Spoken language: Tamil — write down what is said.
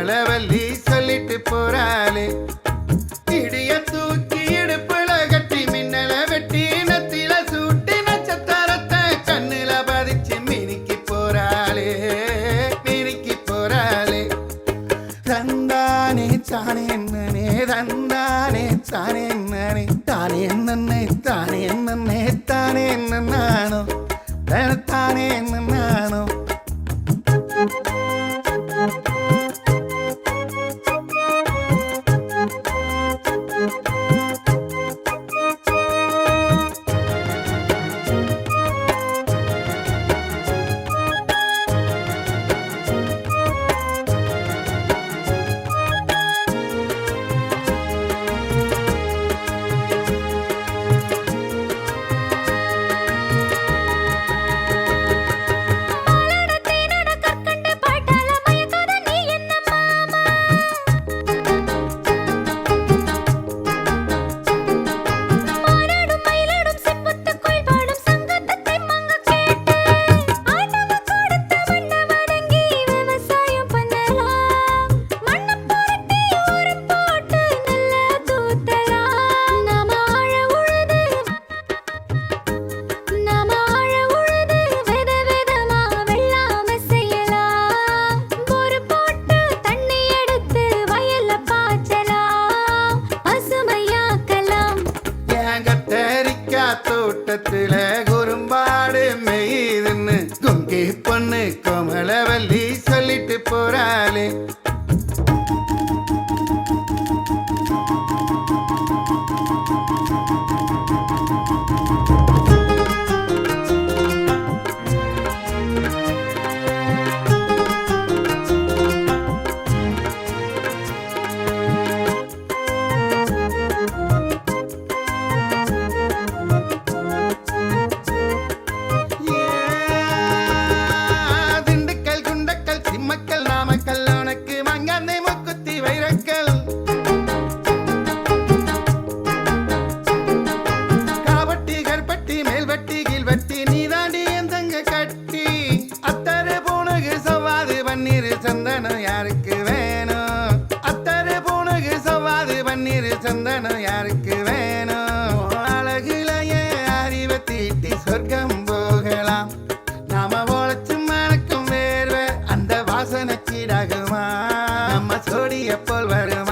கோமலவல்லி சொல்லிட்டு போறாளே. இடிய தூக்கி இடுப்புல கட்டி மின்னல வெட்டி நத்தில சூட்டி நட்சத்திரத்தை கண்ணுல பதிச்சு மினிக்கி போறாளே, மினிக்கி போறாளே. தந்தானே தானே என்னனே, தந்தானே தானே என்னனே, தானே என்னன்னே, தானே என்னன்னே, தானே என்ன நானோ, தானே என்ன நானோ. தோட்டத்தில குறும்பாடு மெய்துன்னு குங்கி பொண்ணு கோமலவல்லி சொல்லிட்டு போறாளே. சந்தனம் யாருக்கு வேணும், அத்தரு பூணுக்கு சவாது பன்னீர் சந்தனம் யாருக்கு வேணும். அழகுலையே அறிவை தீட்டி சொர்க்கம் போகலாம், நாம உழைச்சு மணக்கும் வேர்வை அந்த வாசனை சீடாகுமா, நம்ம சோடிய போல் வருமா.